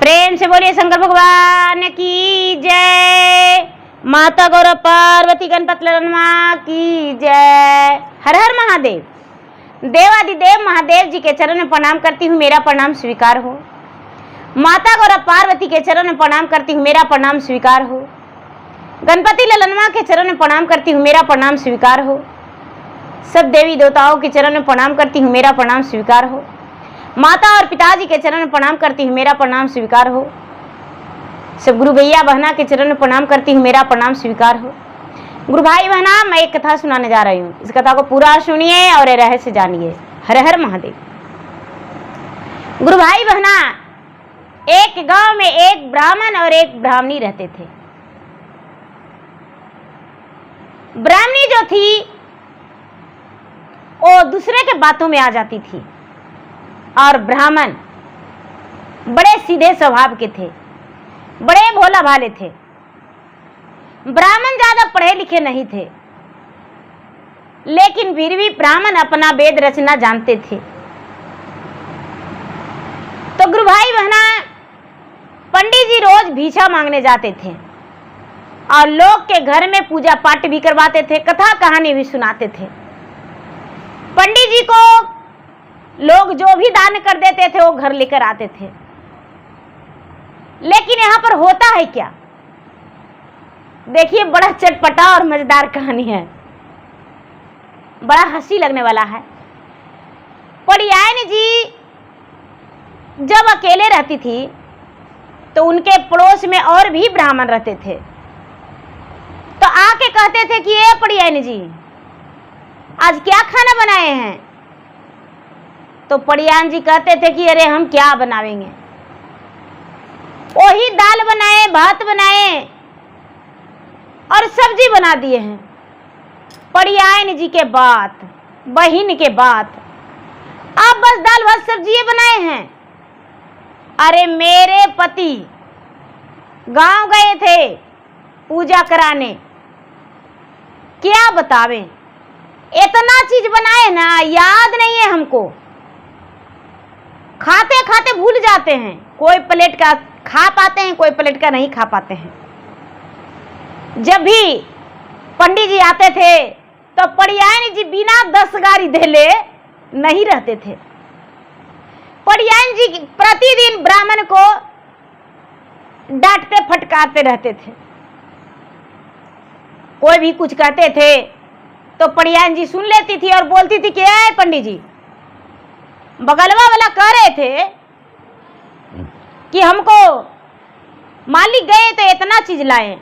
प्रेम से बोलिए शंकर भगवान की जय। माता गौरव पार्वती गणपत ललनमा की जय। हर हर महादेव। देवादिदेव महादेव जी के चरण में प्रणाम करती हूँ, मेरा प्रणाम स्वीकार हो। माता गौरव पार्वती के चरण में प्रणाम करती हूँ, मेरा प्रणाम स्वीकार हो। गणपति ललनमा के चरण में प्रणाम करती हूँ, मेरा प्रणाम स्वीकार हो। सब देवी देवताओं के चरण में प्रणाम करती हूँ, मेरा प्रणाम स्वीकार हो। माता और पिताजी के चरण में प्रणाम करती हूँ, मेरा प्रणाम स्वीकार हो। सब गुरु भैया बहना के चरण में प्रणाम करती हूँ, मेरा प्रणाम स्वीकार हो। गुरु भाई बहना, मैं एक कथा सुनाने जा रही हूँ, इस कथा को पूरा सुनिए और रहस्य जानिए। हर हर महादेव। गुरु भाई बहना, एक गांव में एक ब्राह्मण और एक ब्राह्मणी रहते थे। ब्राह्मणी जो थी वो दूसरे के बातों में आ जाती थी और ब्राह्मण बड़े सीधे स्वभाव के थे, बड़े भोला भाले थे। ब्राह्मण ज्यादा पढ़े लिखे नहीं थे, लेकिन फिर भी ब्राह्मण अपना वेद रचना जानते थे। तो गुरु भाई बहना, पंडित जी रोज भिक्षा मांगने जाते थे और लोग के घर में पूजा पाठ भी करवाते थे, कथा कहानी भी सुनाते थे। पंडित जी को लोग जो भी दान कर देते थे वो घर लेकर आते थे। लेकिन यहां पर होता है क्या, देखिए, बड़ा चटपटा और मजेदार कहानी है, बड़ा हंसी लगने वाला है। पड़ियान जी जब अकेले रहती थी तो उनके पड़ोस में और भी ब्राह्मण रहते थे। तो आके कहते थे कि ये पड़ियान जी, आज क्या खाना बनाए हैं? तो पड़ियान जी कहते थे कि अरे हम क्या बनावेंगे, वही दाल बनाए, भात बनाए और सब्जी बना दिए हैं। पड़ियान जी के बात, बहिन के बात, आप बस दाल भात सब्जी बनाए हैं। अरे मेरे पति गांव गए थे पूजा कराने, क्या बतावें, इतना चीज बनाए ना, याद नहीं है हमको। खाते खाते भूल जाते हैं, कोई प्लेट का खा पाते हैं, कोई प्लेट का नहीं खा पाते हैं। जब भी पंडित जी आते थे तो पड़ियान जी बिना 10 गारी देले नहीं रहते थे। पड़ियान जी प्रतिदिन ब्राह्मण को डांटते फटकारते रहते थे। कोई भी कुछ कहते थे तो पड़ियान जी सुन लेती थी और बोलती थी कि ऐ पंडित जी, बगलवा वाला कह रहे थे कि हमको मालिक गए तो इतना चीज लाए,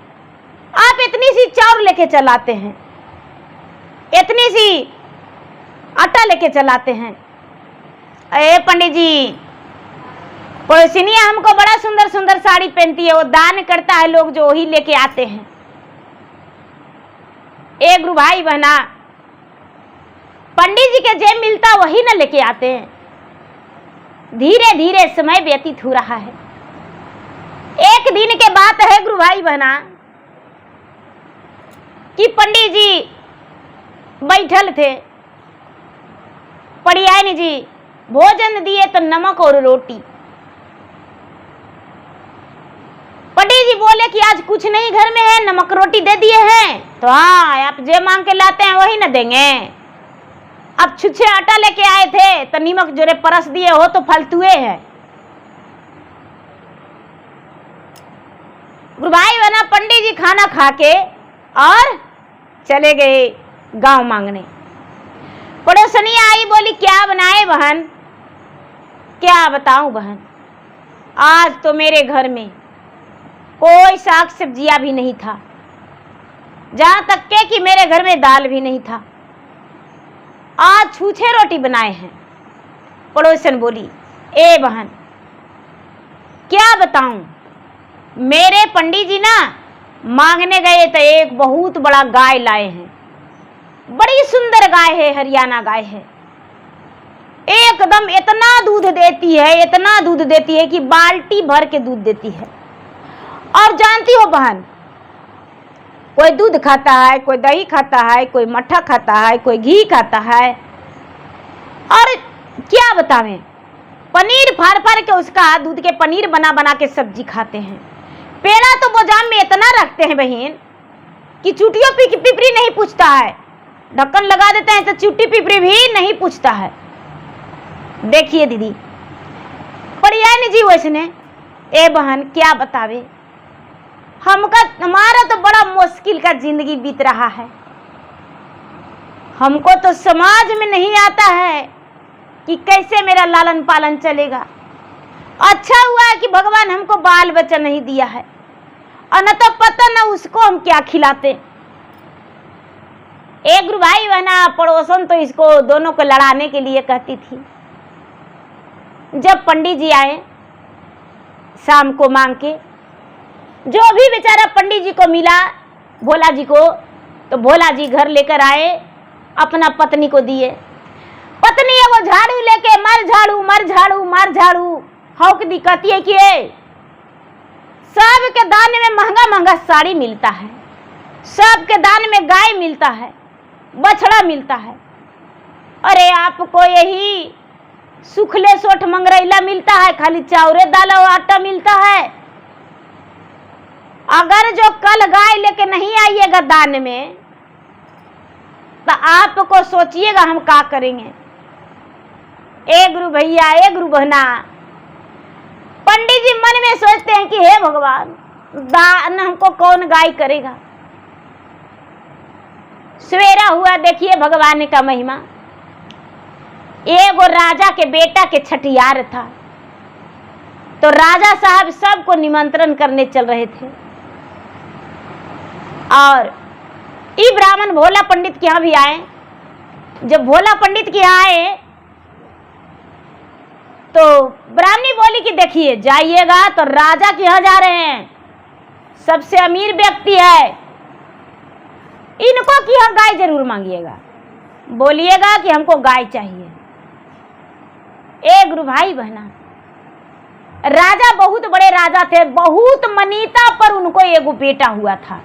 आप इतनी सी चाउर लेके चलाते हैं, इतनी सी आटा लेके चलाते हैं। अरे पंडित जी, पड़ोसिनिया हमको बड़ा सुंदर सुंदर साड़ी पहनती है, वो दान करता है लोग, जो वही लेके आते हैं। एक गुरु भाई बहना, पंडित जी के जे मिलता वही न लेके आते हैं। धीरे धीरे समय व्यतीत हो रहा है। एक दिन के बात है गुरु भाई बहना कि पंडित जी बैठल थे, पड़ियान जी भोजन दिए तो नमक और रोटी। पंडित जी बोले कि आज कुछ नहीं घर में है, नमक रोटी दे दिए हैं। तो हाँ, आप जे मांग के लाते हैं वही न देंगे। अब छुच्छे आटा लेके आए थे तो नमक जोरे परस दिए हो तो फालतुए है। गुरु भाई बहना, पंडित जी खाना खा के और चले गए गांव मांगने। पड़ोसनिया आई, बोली क्या बनाए बहन? क्या बताऊं बहन, आज तो मेरे घर में कोई साग सब्जियां भी नहीं था, जहां तक के कि मेरे घर में दाल भी नहीं था, आज छूछे रोटी बनाए हैं। पड़ोसन बोली, ए बहन क्या बताऊं, मेरे पंडित जी ना मांगने गए तो एक बहुत बड़ा गाय लाए हैं, बड़ी सुंदर गाय है, हरियाणा गाय है, एकदम इतना दूध देती है, इतना दूध देती है कि बाल्टी भर के दूध देती है। और जानती हो बहन, कोई दूध खाता है, कोई दही खाता है, कोई मट्ठा खाता है, कोई घी खाता है। और क्या बतावें, पनीर फाड़ फाड़ के उसका दूध के पनीर बना बना के सब्जी खाते हैं। पेड़ा तो गोदाम में इतना रखते हैं बहन कि चूटियों पिपरी नहीं पूछता है, ढक्कन लगा देते हैं तो चूटी पिपरी भी नहीं पूछता है। देखिए दीदी, परियानी जी वैसने ए बहन क्या बतावे, हमारा तो बड़ा मुश्किल का जिंदगी बीत रहा है। हमको तो समाज में नहीं आता है कि कैसे मेरा लालन पालन चलेगा। अच्छा हुआ है कि भगवान हमको बाल बच्चा नहीं दिया है, और न तो पता न उसको हम क्या खिलाते। एक भाई बहना पड़ोसन तो इसको दोनों को लड़ाने के लिए कहती थी। जब पंडित जी आए शाम को मांग के, जो भी बेचारा पंडित जी को मिला भोला जी को, तो भोला जी घर लेकर आए, अपना पत्नी को दिए। पत्नी वो झाड़ू लेके मर झाड़ू मर झाड़ू मर झाड़ू हौक दी, कहती है कि सबके दान में महंगा महंगा साड़ी मिलता है, सबके दान में गाय मिलता है, बछड़ा मिलता है, अरे आपको यही सुखले सोठ मंगरैला मिलता है, खाली चावरे दाल और आटा मिलता है। अगर जो कल गाय लेके नहीं आइएगा दान में, तो आपको सोचिएगा हम क्या करेंगे। ए गुरु भैया, ए गुरु बहना, पंडित जी मन में सोचते हैं कि हे भगवान, दान हमको कौन गाय करेगा। सवेरा हुआ, देखिए भगवान का महिमा। एगो राजा के बेटा के छठियार था, तो राजा साहब सबको निमंत्रण करने चल रहे थे, और ई ब्राह्मण भोला पंडित के यहाँ भी आए। जब भोला पंडित के यहाँ आए तो ब्राह्मणी बोली कि देखिए जाइएगा तो राजा के यहाँ जा रहे हैं, सबसे अमीर व्यक्ति है, इनको कि यहाँ गाय जरूर मांगिएगा, बोलिएगा कि हमको गाय चाहिए। ए गुरु भाई बहना, राजा बहुत बड़े राजा थे, बहुत मनीता पर उनको एगो बेटा हुआ था,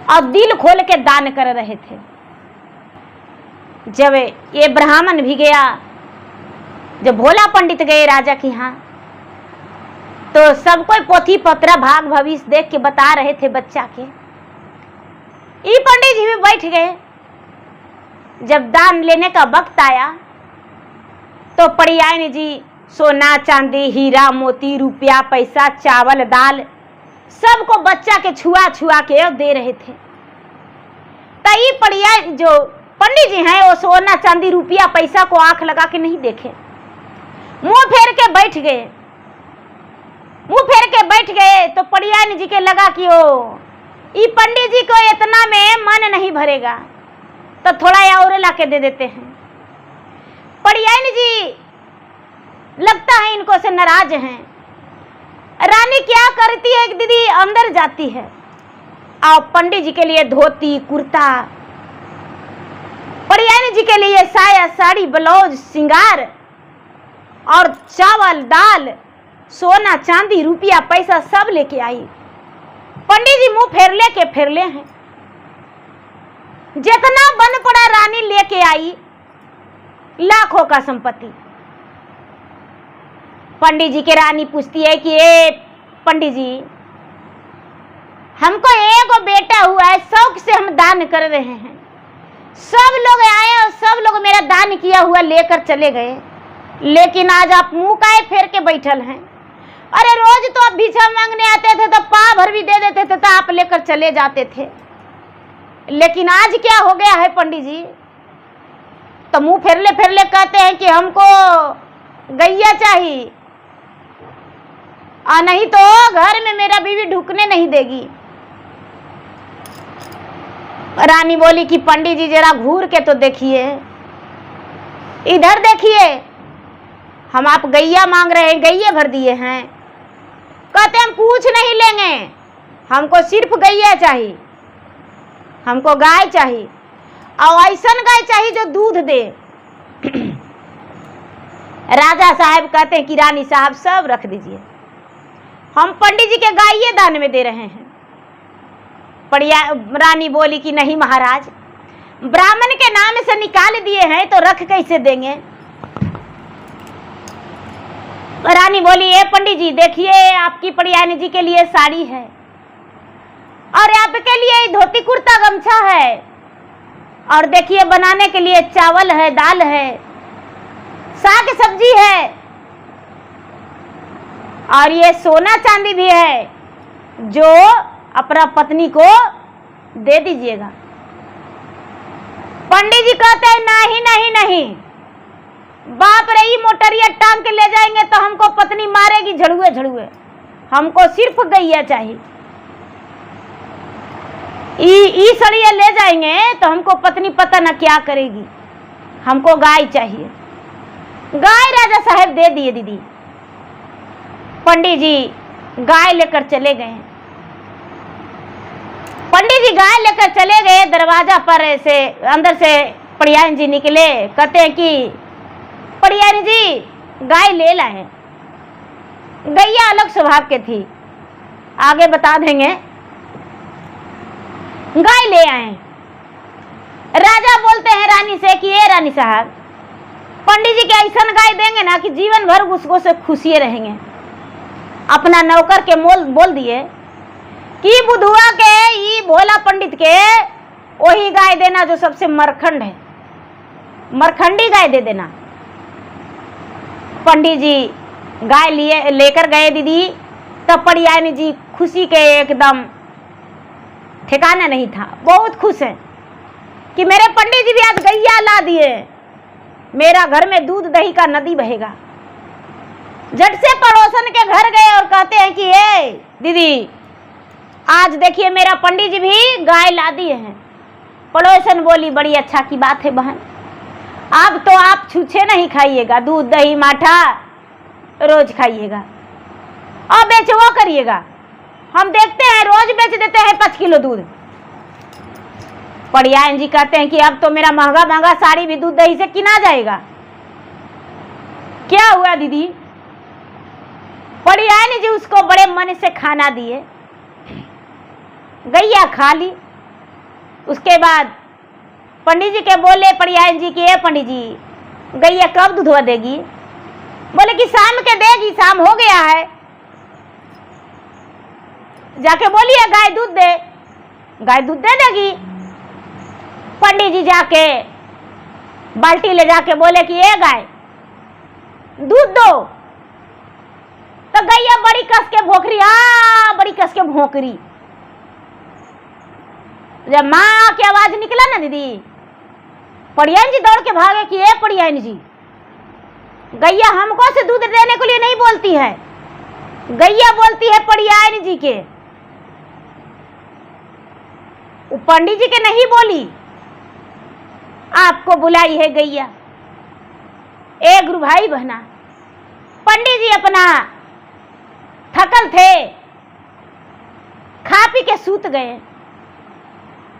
और दिल खोल के दान कर रहे थे। जब ये ब्राह्मण भी गया, जब भोला पंडित गए राजा के यहाँ, तो सब कोई पोथी पत्रा भाग भविष्य देख के बता रहे थे बच्चा के। ई पंडित जी भी बैठ गए। जब दान लेने का वक्त आया तो परियानी जी सोना चांदी हीरा मोती रुपया पैसा चावल दाल सबको बच्चा के छुआ छुआ के दे रहे थे। तई परिया जो पंडित जी हैं वो सोना चांदी रुपया पैसा को आंख लगा के नहीं देखे, मुंह फेर के बैठ गए। मुंह फेर के बैठ गए तो परियानी जी के लगा कि ई पंडित जी को इतना में मन नहीं भरेगा, तो थोड़ा और ला के दे देते हैं। परियानी जी लगता है इनको से नाराज हैं। रानी क्या करती है, एक दीदी अंदर जाती है और पंडित जी के लिए धोती कुर्ता, परियानी जी के लिए साया साड़ी ब्लाउज सिंगार और चावल दाल सोना चांदी रुपया पैसा सब लेके आई। पंडित जी मुंह फेरले हैं। जितना बन पड़ा रानी लेके आई, लाखों का संपत्ति। पंडित जी के रानी पूछती है कि ए पंडित जी, हमको एगो बेटा हुआ है, शौक से हम दान कर रहे हैं। सब लोग आए और सब लोग मेरा दान किया हुआ लेकर चले गए, लेकिन आज आप मुंह काहे फेर के बैठल हैं। अरे रोज तो आप भिक्षा मांगने आते थे तो पा भर भी दे देते थे तो आप लेकर चले जाते थे, लेकिन आज क्या हो गया है पंडित जी। तो मुंह फेरले कहते हैं कि हमको गैया चाहिए, और नहीं तो घर में मेरा बीवी ढुकने नहीं देगी। रानी बोली कि पंडित जी जरा घूर के तो देखिए, इधर देखिए, हम आप गैया मांग रहे हैं, गैया भर दिए हैं। कहते हम कुछ नहीं लेंगे, हमको सिर्फ गैया चाहिए, हमको गाय चाहिए, और ऐसा गाय चाहिए जो दूध दे। राजा साहब कहते हैं कि रानी साहब सब रख दीजिए, हम पंडित जी के गाय दान में दे रहे हैं। रानी बोली कि नहीं महाराज, ब्राह्मण के नाम से निकाल दिए हैं तो रख कैसे देंगे। रानी बोली, ए पंडित जी देखिए, आपकी पड़ियानी जी के लिए साड़ी है और आपके लिए धोती कुर्ता गमछा है, और देखिए बनाने के लिए चावल है, दाल है, साग सब्जी है, और ये सोना चांदी भी है जो अपना पत्नी को दे दीजिएगा। पंडित जी कहते हैं, नहीं नहीं नहीं, बाप रे, ये मोटरिया टांग के ले जाएंगे तो हमको पत्नी मारेगी झड़ुए झड़ुए, हमको सिर्फ गैया चाहिए। ई सड़िया ले जाएंगे तो हमको पत्नी पता न क्या करेगी, हमको गाय चाहिए। गाय राजा साहब दे दिए दीदी। पंडित जी गाय लेकर चले गए। पंडित जी गाय लेकर चले गए। दरवाजा पर से अंदर से पड़ियानी जी निकले, कहते हैं कि पड़ियानी जी गाय ले लाए। गैया अलग स्वभाव के थी, आगे बता देंगे। गाय ले आए। राजा बोलते हैं रानी से कि ये रानी साहब, पंडित जी के ऐसा गाय देंगे ना कि जीवन भर उसको से खुशी रहेंगे। अपना नौकर के मोल बोल दिए कि बुधुआ के ये भोला पंडित के वही गाय देना जो सबसे मरखंड है, मरखंडी गाय दे देना। पंडित जी गाय लेकर गए दीदी। तब पड़ियानी जी खुशी के एकदम ठिकाना नहीं था, बहुत खुश है कि मेरे पंडित जी भी आज गैया ला दिए, मेरा घर में दूध दही का नदी बहेगा। झट से पड़ोसन के घर गए और कहते हैं कि ए दीदी, आज देखिए मेरा पंडित जी भी गाय ला दिए हैं। पड़ोसन बोली, बड़ी अच्छा की बात है बहन, अब तो आप छूछे नहीं खाइएगा, दूध दही माठा रोज खाइएगा और बेचवो करिएगा, हम देखते हैं रोज बेच देते हैं 5 किलो दूध। पड़ियानी जी कहते हैं कि अब तो मेरा महंगा महंगा साड़ी भी दूध दही से किना जाएगा। क्या हुआ दीदी? पड़ियानी जी उसको बड़े मन से खाना दिए, गैया खा ली। उसके बाद पंडित जी के बोले पड़ियानी जी कि पंडित जी गैया कब दूधवा देगी? बोले कि शाम के देगी, शाम हो गया है। जाके बोलिए गाय दूध दे, गाय दूध दे देगी। पंडित जी जाके बाल्टी ले जाके बोले कि ये गाय दूध दो। तो गैया बड़ी कस के भोंकरी, बड़ी कस के भोंकरी। जब माँ की आवाज निकला ना दीदी, पड़ियानी जी दौड़ के भागे कि ये पड़ियानी जी, गैया हमको से दूध देने के लिए नहीं बोलती है, गैया बोलती है पड़ियानी जी के। पंडित जी के नहीं बोली, आपको बुलाई है गैया। एक गुरु भाई बहना, पंडित जी अपना थकल थे, खा पी के सूत गए।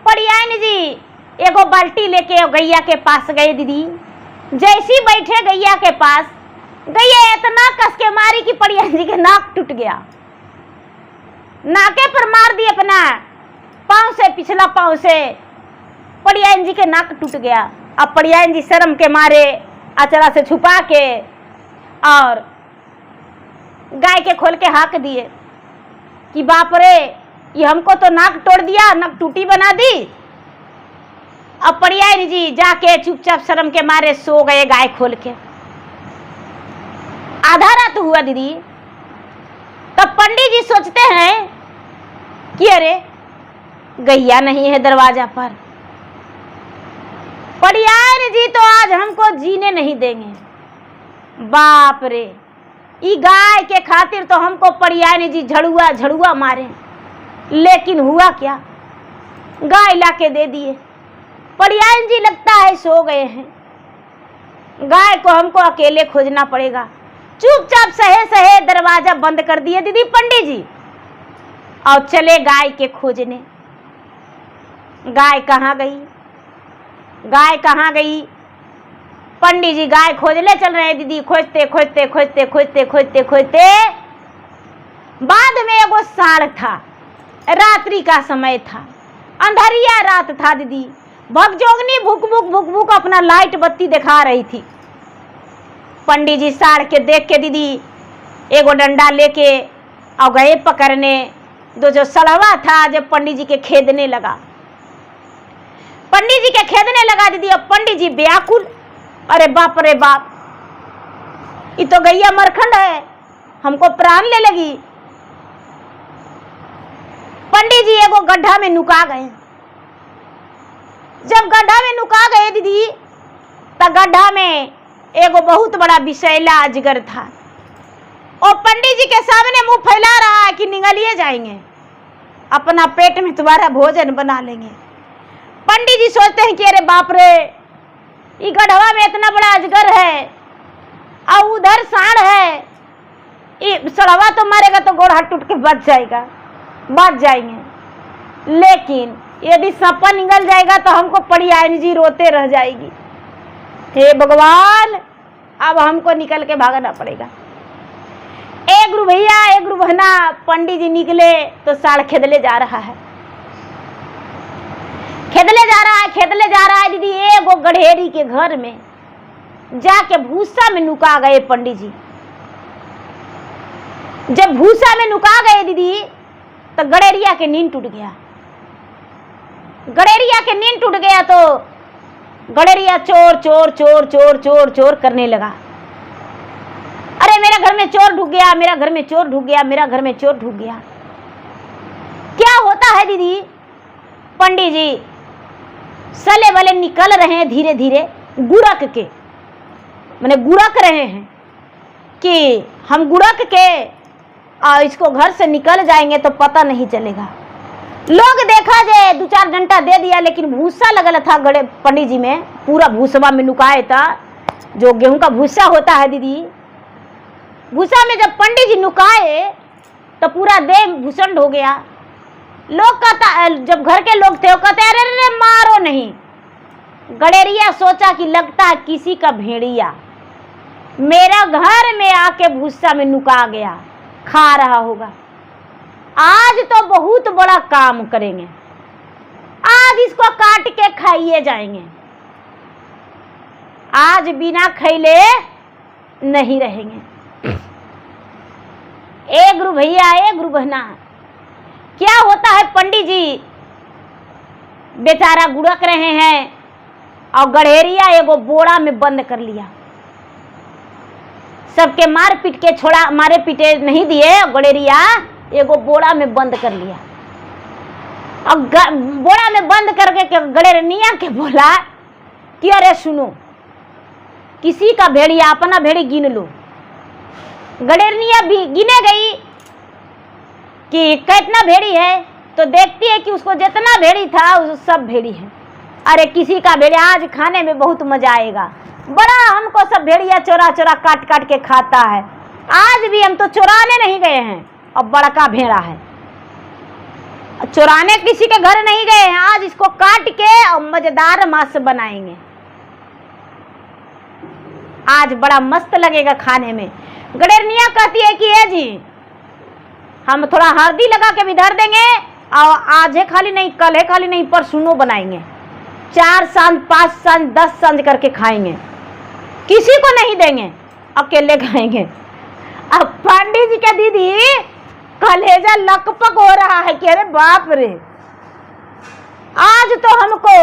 पड़ियानी जी एगो बाल्टी लेके गैया के पास गए दीदी। जैसी बैठे गैया के पास, गैया इतना कस के मारी कि पड़ियानी जी के नाक टूट गया। नाके पर मार दी अपना पांव से, पिछला पांव से पड़ियानी जी के नाक टूट गया। अब पड़ियानी जी शर्म के मारे अचरा से छुपा के और गाय के खोल के हाँक दिए कि बाप रे, ये हमको तो नाक तोड़ दिया, नाक टूटी बना दी। अब पड़ियानी जी जाके चुपचाप शर्म के मारे सो गए गाय खोल के। आधा रात हुआ दीदी, तब पंडित जी सोचते हैं कि अरे गैया नहीं है दरवाजा पर, पड़ियानी जी तो आज हमको जीने नहीं देंगे। बाप रे, ई गाय के खातिर तो हमको पड़ियानी जी झड़ुआ झड़ुआ मारे। लेकिन हुआ क्या, गाय लाके दे दिए। पड़ियानी जी लगता है सो गए हैं, गाय को हमको अकेले खोजना पड़ेगा। चुपचाप सहे सहे दरवाजा बंद कर दिए दीदी पंडित जी और चले गाय के खोजने। गाय कहाँ गई, गाय कहाँ गई? पंडित जी गाय खोजने चल रहे हैं दीदी। खोजते खोजते खोजते खोजते खोजते खोजते बाद में एगो साढ़ था, रात्रि का समय था, अंधरिया रात था दीदी। भगजोगनी भुक भुक भुक भुक अपना लाइट बत्ती दिखा रही थी। पंडित जी साढ़ के देख के दीदी एगो डंडा लेके और गए पकड़ने। जो सड़वा था जब पंडित जी के खेदने लगा, पंडित जी के खेदने लगा दीदी। अब पंडित जी व्याकुल, अरे बाप रे बाप, ये तो गैया मरखंड है, हमको प्राण ले लगी। पंडित जी एगो गड्ढा में नुका गए। जब गड्ढा में नुका गए दीदी, तब गड्ढा में एगो बहुत बड़ा विषैला अजगर था। और पंडित जी के सामने मुंह फैला रहा है कि निगलिए जाएंगे, अपना पेट में तुम्हारा भोजन बना लेंगे। पंडित जी सोचते हैं कि अरे बाप रे, ये गड्ढा में इतना बड़ा अजगर है और उधर सांड है, ये सड़वा तो मारेगा तो गोड़ हाथ टूट के बच जाएगा, बच जाएंगे। लेकिन यदि सपा निकल जाएगा तो हमको पड़ियानी जी रोते रह जाएगी। हे भगवान, अब हमको निकल के भागना पड़ेगा। एक गुरु भैया एक गुरु बहना, पंडित जी निकले तो साड़ खेदले जा रहा है, खेदले जा रहा है, खेदले जा रहा है दीदी। एगो गढ़ेरी के घर में जाके भूसा में नुका गए पंडित जी। जब भूसा में नुका गए दीदी, तो गड़ेरिया के नींद टूट गया। गड़ेरिया के नींद टूट गया तो गड़ेरिया चोर चोर चोर चोर चोर चोर करने लगा। अरे मेरे घर में चोर ढुक गया, मेरा घर में चोर ढुक गया, मेरा घर में चोर ढुक गया। क्या होता है दीदी, पंडित जी सले वाले निकल रहे हैं धीरे धीरे, गुड़क के, माने गुड़क रहे हैं कि हम गुड़क के और इसको घर से निकल जाएंगे तो पता नहीं चलेगा। लोग देखा जाए 2-4 डंडा दे दिया, लेकिन भूसा लगल था गड़े पंडित जी में, पूरा भूसवा में नुकाए था। जो गेहूं का भूसा होता है दीदी, भूसा में जब पंडित जी नुकाए तो पूरा देह भूषण हो गया। लोग कहता, जब घर के लोग थे वो कहते अरे अरे मारो नहीं। गड़ेरिया सोचा कि लगता है किसी का भेड़िया मेरा घर में आके भूसा में नुका गया, खा रहा होगा। आज तो बहुत बड़ा काम करेंगे, आज इसको काट के खाइए जाएंगे, आज बिना खैले नहीं रहेंगे। ए गुरु भैया ए गुरु बहना, क्या होता है, पंडित जी बेचारा गुड़क रहे हैं और गड़ेरिया एगो बोरा में बंद कर लिया। सबके मार पीट के छोड़ा, मारे पीटे नहीं दिए, गड़ेरिया एगो बोरा में बंद कर लिया। और बोरा में बंद करके गड़ेरिया के बोला कि अरे सुनो, किसी का भेड़िया अपना भेड़ी गिन लो। गड़ेरिया भी गिने गई कि कितना भेड़ी है, तो देखती है कि उसको जितना भेड़ी था उस सब भेड़ी है। अरे किसी का भेड़िया, आज खाने में बहुत मजा आएगा, बड़ा हमको सब भेड़िया चोरा चोरा काट काट के खाता है। आज भी हम तो चुराने नहीं गए हैं, और बड़का भेड़ा है, चुराने किसी के घर नहीं गए हैं, आज इसको काट के और मजेदार मांस बनाएंगे, आज बड़ा मस्त लगेगा खाने में। गड़ेरिया कहती है कि ये जी हम थोड़ा हल्दी लगा के भी धर देंगे, और आज है खाली नहीं, कल है खाली नहीं, परसों बनाएंगे, 4 सांझ 5 सांझ 10 सांझ करके खाएंगे, किसी को नहीं देंगे, अकेले खाएंगे। अब पंडित जी का दीदी कलेजा लकपक हो रहा है कि अरे बाप रे, आज तो हमको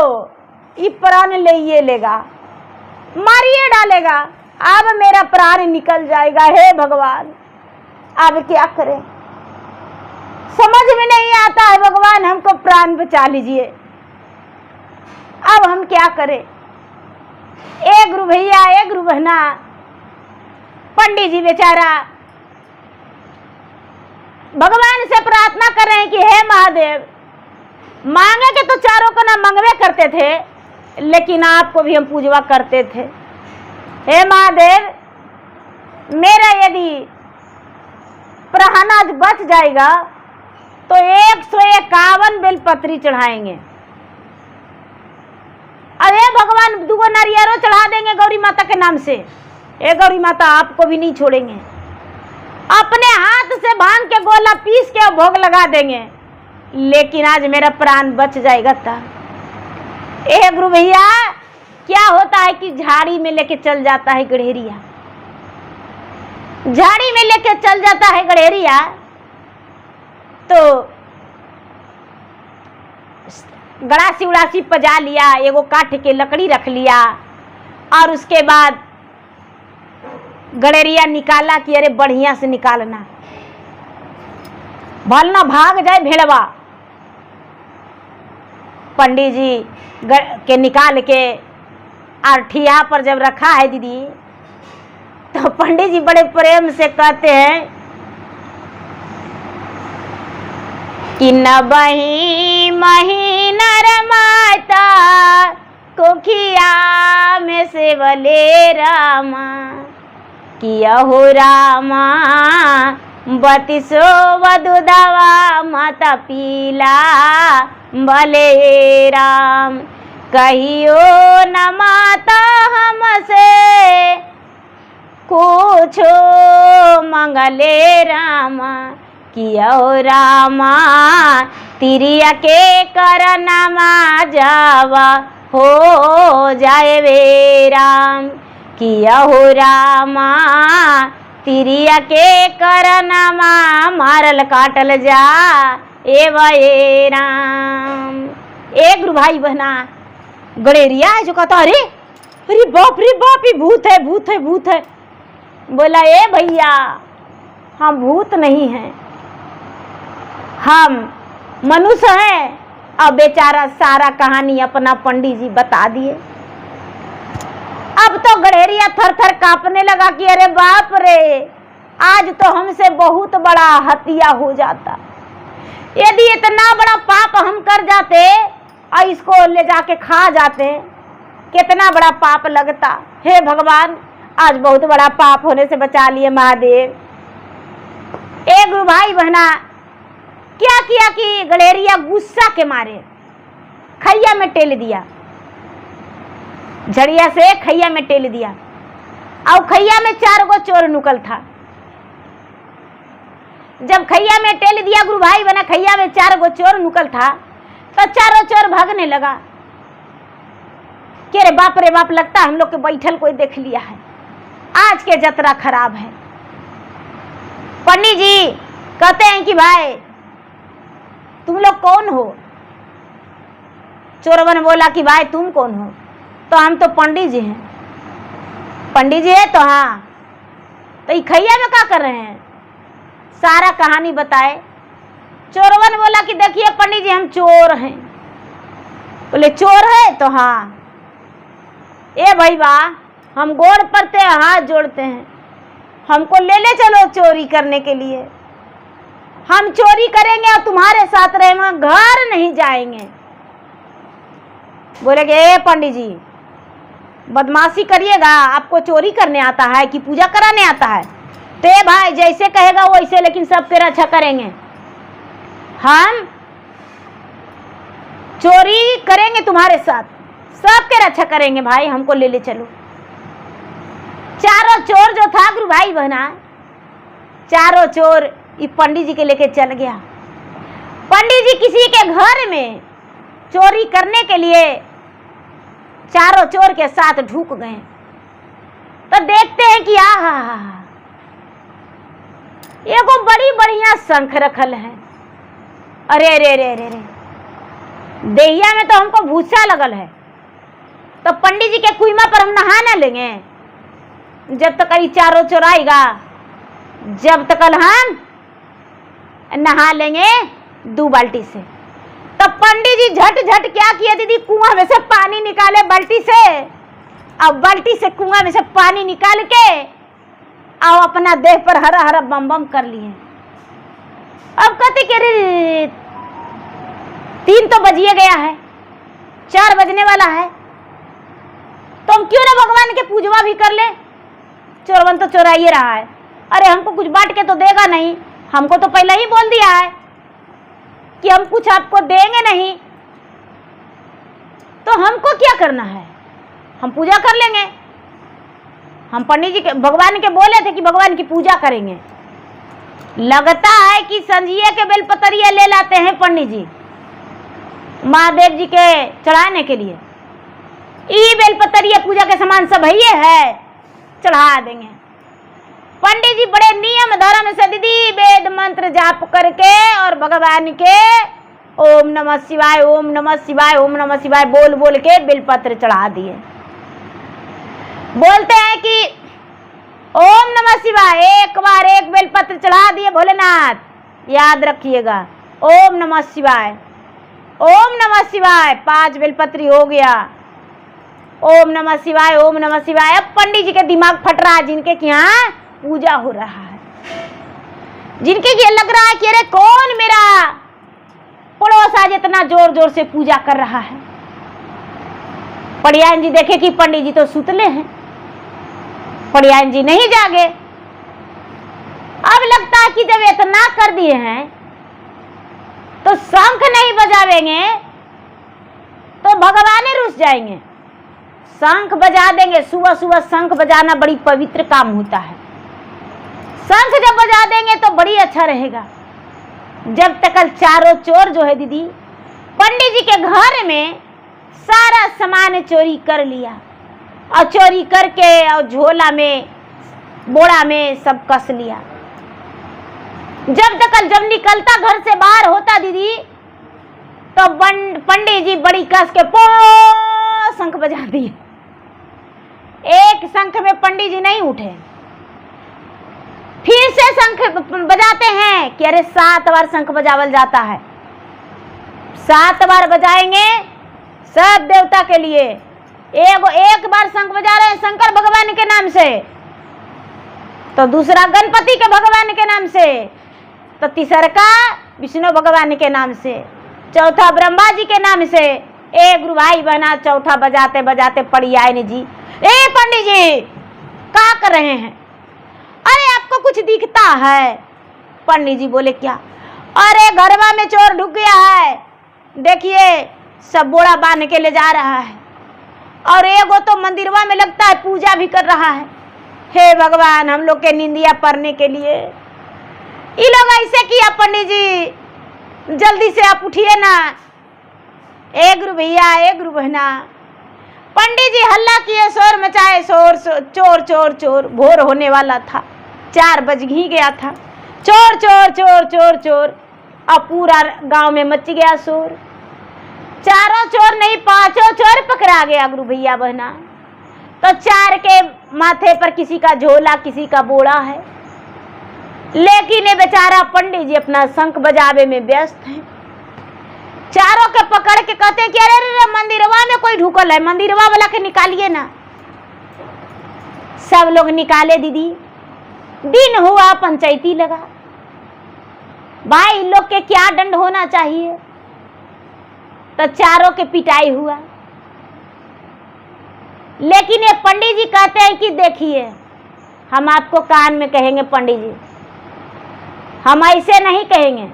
ये प्राण ले लेगा, मारिए डालेगा, अब मेरा प्राण निकल जाएगा। हे भगवान, अब क्या करें, समझ में नहीं आता है। भगवान हमको प्राण बचा लीजिए, अब हम क्या करें। ए गुरु भैया ए गुरु बहना, पंडित जी बेचारा भगवान से प्रार्थना कर रहे हैं कि हे महादेव, मांगे के तो चारों को ना मंगवे करते थे, लेकिन आपको भी हम पूजवा करते थे। हे महादेव, मेरा यदि प्राण आज बच जाएगा तो 151 बेलपत्री चढ़ाएंगे। अरे भगवान, 2 नारियरों चढ़ा देंगे गौरी माता के नाम से। ए गौरी माता, आपको भी नहीं छोड़ेंगे, अपने हाथ से भांग के गोला पीस के भोग लगा देंगे, लेकिन आज मेरा प्राण बच जाएगा। तब ए गुरु भैया, क्या होता है कि झाड़ी में लेके चल जाता है गड़ेरिया, झाड़ी में लेके चल जाता है गड़ेरिया, तो गड़ासी उड़ासी पजा लिया, एगो काठ के लकड़ी रख लिया, और उसके बाद गड़ेरिया निकाला कि अरे बढ़िया से निकालना, भलना भाग जाए भेड़वा। पंडित जी के निकाल के और ठिया पर जब रखा है दीदी, तो पंडित जी बड़े प्रेम से कहते हैं कि नबही महीना रमाता कोखिया में से वले रामा, किया हो रामा बतिसो वधुदवा माता पीला भले राम, कहियो न माता हमसे कुछो मंगले रामा, किया हो रामा तिरिया के करनमा जावा हो जाए वे राम, किया हो रामा तिरिया के करनमा मारल काटल जा ए राम। एक गुरु भाई बहना गड़ेरिया है जो कहता अरे अरे बाप रे बाप, ये भूत है भूत है भूत है। बोला ए भैया हम भूत नहीं हैं, हम मनुष्य हैं। अब बेचारा सारा कहानी अपना पंडित जी बता दिए। अब तो गड़ेरिया थर थर कांपने लगा कि अरे बाप रे, आज तो हमसे बहुत बड़ा हत्या हो जाता। यदि इतना बड़ा पाप हम कर जाते और इसको ले जाके खा जाते, कितना बड़ा पाप लगता। हे भगवान, आज बहुत बड़ा पाप होने से बचा लिए महादेव। एक गुरु भाई बहना क्या किया कि गड़ेरिया गुस्सा के मारे खैया में टेल दिया, झड़िया से खैया में टेल दिया। और खैया में 4 गो चोर नुकल था। जब खैया में टेल दिया गुरु भाई बना, खैया में 4 गो चोर नुकल था, तो चारों चोर भागने लगा कि अरे बाप रे बाप, लगता हम लोग के बैठल कोई देख लिया है, आज के जतरा खराब है। पंडित जी कहते हैं कि भाई तुम लोग कौन हो? चोरवन बोला कि भाई तुम कौन हो? तो हम तो पंडित जी हैं। पंडित जी है तो हाँ, तो ये खैया में क्या कर रहे हैं? सारा कहानी बताए। चोरवन बोला कि देखिए पंडित जी हम चोर हैं। बोले चोर है तो हाँ। ए भाई वाह, हम गोड़ पड़ते हैं, हाथ जोड़ते हैं, हमको ले चलो चोरी करने के लिए। हम चोरी करेंगे और तुम्हारे साथ रहेंगे, घर नहीं जाएंगे। बोले कि ए पंडित जी बदमाशी करिएगा, आपको चोरी करने आता है कि पूजा कराने आता है? तो भाई जैसे कहेगा वैसे, लेकिन सबके रक्षा करेंगे। हम चोरी करेंगे तुम्हारे साथ, सबके रक्षा करेंगे भाई, हमको ले चलो। चारों चोर जो था गुरु भाई बहना, चारों चोर ये पंडित जी के लेके चल गया। पंडित जी किसी के घर में चोरी करने के लिए चारों चोर के साथ ढुक गए। तो देखते हैं कि एगो बड़ी बढ़िया शंख रखल है। अरे रे रे रे रे, देहिया में तो हमको भूसा लगल है। तो पंडित जी के कुइमा पर हम नहा ना लेंगे जब तक ये चारों चोर आएगा, जब तक हम नहा लेंगे 2 बाल्टी से। तो पंडित जी झट झट क्या किए दीदी, कुआं में से पानी निकाले बाल्टी से, अब बाल्टी से कुआं में से पानी निकाल के और अपना देह पर हरा हरा बम बम कर लिए। अब कहते कि अरे 3 तो बजिए गया है, 4 बजने वाला है, तो हम क्यों ना भगवान के पूजवा भी कर ले। चोरवन तो चोराइए रहा है, अरे हमको कुछ बांट के तो देगा नहीं, हमको तो पहले ही बोल दिया है कि हम कुछ आपको देंगे नहीं, तो हमको क्या करना है, हम पूजा कर लेंगे। हम पंडित जी के भगवान के बोले थे कि भगवान की पूजा करेंगे। लगता है कि संजिया के बेलपतरिया ले लाते हैं पंडित जी महादेव जी के चढ़ाने के लिए। ई बेलपतरिया पूजा के सामान सब है चढ़ा देंगे। पंडित जी बड़े नियम धर्म से दीदी वेद मंत्र जाप करके और भगवान के ओम नमः शिवाय ओम नमः शिवाय ओम नमः शिवाय बोल बोल के बेलपत्र चढ़ा दिए। बोलते हैं कि ओम नमः शिवाय, एक बार एक बेलपत्र चढ़ा दिए भोलेनाथ, याद रखिएगा ओम नमः शिवाय, ओम नमः शिवाय, 5 बेलपत्री हो गया, ओम नमः शिवाय ओम नमः शिवाय। अब पंडित जी के दिमाग फट रहा है, जिनके कि यहाँ पूजा हो रहा है, जिनके ये लग रहा है कि अरे कौन मेरा पड़ोस आज इतना जोर जोर से पूजा कर रहा है। पड़ियान जी देखे कि पंडित जी तो सुतले हैं, पड़ियान जी नहीं जागे। अब लगता है कि जब इतना कर दिए हैं तो शंख नहीं बजावेंगे तो भगवान रुस जाएंगे, शंख बजा देंगे। सुबह सुबह शंख बजाना बड़ी पवित्र काम होता है, शंख जब बजा देंगे तो बड़ी अच्छा रहेगा। जब तक चारों चोर जो है दीदी पंडित जी के घर में सारा सामान चोरी कर लिया और चोरी करके और झोला में बोड़ा में सब कस लिया। जब निकलता घर से बाहर होता दीदी तो पंडित जी बड़ी कस के पो शंख बजा दिए। एक शंख में पंडित जी नहीं उठे, फिर से शंख बजाते हैं कि अरे 7 बार शंख बजावल जाता है, 7 बार बजाएंगे सब देवता के लिए। एक बार शंख बजा रहे हैं शंकर भगवान के नाम से, तो दूसरा गणपति के भगवान के नाम से, तो तीसरा का विष्णु भगवान के नाम से, चौथा ब्रह्मा जी के नाम से। एक गुरु भाई बहना चौथा बजाते बजाते पड़ियान जी, ए पंडित जी क्या कर रहे हैं? अरे आपको कुछ दिखता है? पंडित जी बोले क्या? अरे घरवा में चोर ढुक गया है, देखिए सब बोड़ा बांध के ले जा रहा है, और एगो तो मंदिरवा में लगता है पूजा भी कर रहा है। हे भगवान, हम लोग के निंदिया पढ़ने के लिए ये लोग ऐसे किया। पंडित जी जल्दी से आप उठिए ना, ए गुरु भैया ए गुरु बहना। पंडित जी हल्ला किए, शोर मचाए, शोर चोर चोर चोर। भोर होने वाला था, 4 बज ही गया था। चोर चोर चोर चोर चोर, अब पूरा गांव में मच गया शोर। 4 चोर नहीं 5 चोर पकड़ा गया गुरु भैया बहना। तो 4 के माथे पर किसी का झोला किसी का बोड़ा है, लेकिन ये बेचारा पंडित जी अपना शंख बजावे में व्यस्त है। चारों के पकड़ के कहते हैं कि अरे मंदिरवा में कोई ढुकल है, मंदिरवा वाला के निकालिए ना। सब लोग निकाले दीदी। दिन हुआ, पंचायती लगा। भाई इन लोग के क्या दंड होना चाहिए? तो चारों के पिटाई हुआ। लेकिन ये पंडित जी कहते हैं कि देखिए हम आपको कान में कहेंगे पंडित जी, हम ऐसे नहीं कहेंगे,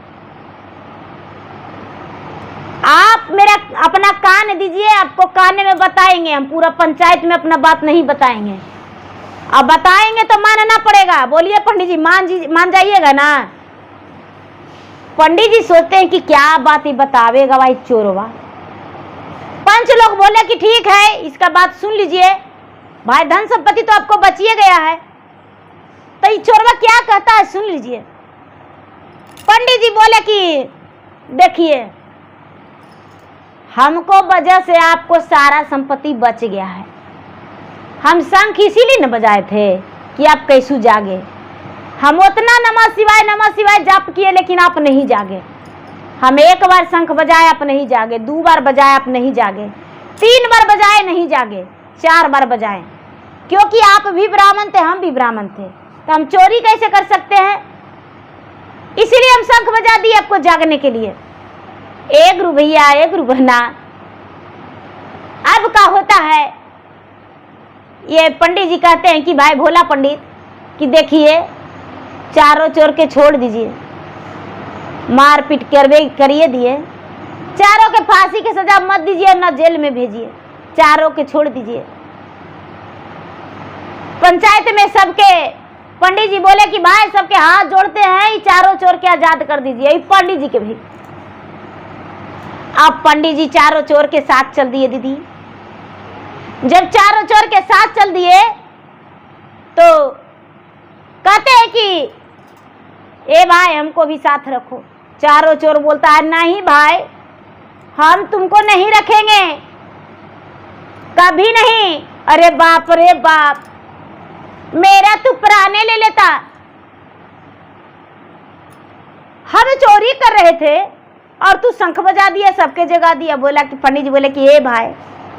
आप मेरा अपना कान दीजिए, आपको कान में बताएंगे। हम पूरा पंचायत में अपना बात नहीं बताएंगे, अब बताएंगे तो मानना पड़ेगा। बोलिए पंडित जी मान जाइएगा ना। पंडित जी सोचते हैं कि क्या बात ही बतावेगा भाई चोरवा। पंच लोग बोले कि ठीक है, इसका बात सुन लीजिए भाई, धन संपत्ति तो आपको बचिए गया है, तो ये चोरवा क्या कहता है सुन लीजिए। पंडित जी बोले कि देखिए हमको वजह से आपको सारा संपत्ति बच गया है, हम शंख इसीलिए न बजाए थे कि आप कैसू जागे। हम उतना नमः शिवाय जाप किए लेकिन आप नहीं जागे। हम 1 बार शंख बजाए आप नहीं जागे, 2 बार बजाए आप नहीं जागे, 3 बार बजाए नहीं जागे, 4 बार बजाए, क्योंकि आप भी ब्राह्मण थे हम भी ब्राह्मण थे, तो हम चोरी कैसे कर सकते हैं? इसीलिए हम शंख बजा दिए आपको जागने के लिए। ए गुरु भैया ए गुरु बहना। अब क्या होता है, ये पंडित जी कहते हैं कि भाई भोला पंडित कि देखिए चारों चोर के छोड़ दीजिए, मारपीट करिए दिए, चारों के फांसी की सजा मत दीजिए, न जेल में भेजिए, चारों के छोड़ दीजिए। पंचायत में सबके पंडित जी बोले कि भाई सबके हाथ जोड़ते हैं, चारों चोर के आजाद कर दीजिए। पंडित जी के भी अब पंडित जी चारों चोर के साथ चल दिए दीदी। जब चारों चोर के साथ चल दिए तो कहते हैं कि ए भाई हमको भी साथ रखो। चारों चोर बोलता है नहीं भाई, हम तुमको नहीं रखेंगे, कभी नहीं। अरे बाप रे बाप, मेरा तू प्राणे ले लेता। हम चोरी कर रहे थे और तू शंख बजा दिया, सबके जगा दिया। बोला कि पंडित जी बोले कि ए भाई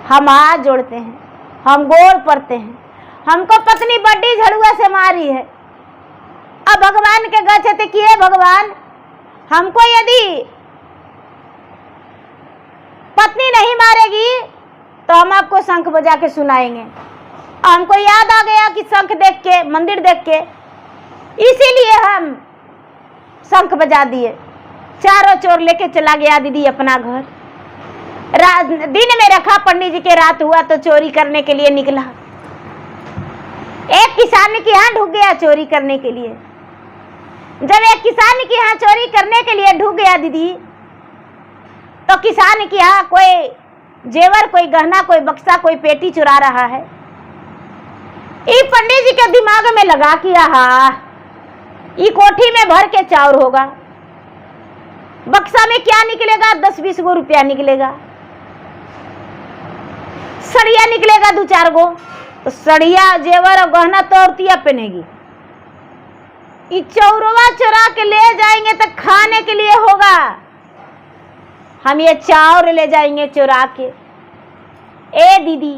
हम हाथ जोड़ते हैं, हम गोड़ पड़ते हैं, हमको पत्नी बड्डी झड़ुआ से मारी है। अब भगवान के गच्छते कि हे भगवान, हमको यदि पत्नी नहीं मारेगी तो हम आपको शंख बजा के सुनाएंगे। हमको याद आ गया कि शंख देख के, मंदिर देख के, इसीलिए हम शंख बजा दिए। चारों चोर लेके चला गया दीदी अपना घर। दिन में रखा पंडित जी के, रात हुआ तो चोरी करने के लिए निकला। एक किसान के यहाँ ढुक गया चोरी करने के लिए। जब एक किसान के यहाँ चोरी करने के लिए ढुक गया दीदी, तो किसान के यहाँ कोई जेवर, कोई गहना, कोई बक्सा, कोई पेटी चुरा रहा है। ये पंडित जी के दिमाग में लगा कि आहा, ये कोठी में भर के चाउर होगा, बक्सा में क्या निकलेगा, 10-20 गो रुपया निकलेगा, सड़िया निकलेगा 2-4 गो। तो सड़िया, जेवर और गहना तो औरतिया पहनेगी। ये चौरवा चुरा के ले जाएंगे तो खाने के लिए होगा, हम ये चाउर ले जाएंगे चुरा के। ए दीदी,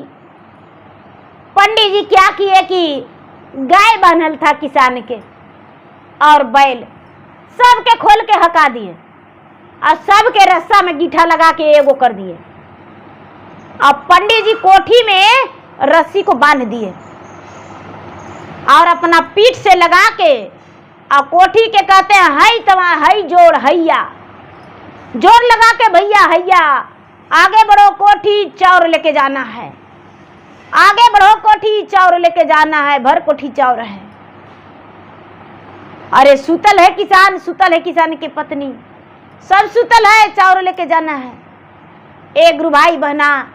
पंडित जी क्या किए कि गाय बांधल था किसान के और बैल, सबके खोल के हका दिए और सबके रस्सा में गीठा लगा के एगो कर दिए। अब पंडित जी कोठी में रस्सी को बांध दिए और अपना पीठ से लगा के और कोठी के कहते हैं हई तवा हई जोड़ हैया, जोड़ लगा के भैया हैया, आगे बढ़ो कोठी चाउर लेके जाना है, आगे बढ़ो कोठी चाउर लेके जाना है, भर कोठी चाउर है। अरे सुतल है किसान, सुतल है किसान की पत्नी, सब सुतल है, चाउर लेके जाना है। एक गुरु भाई बहना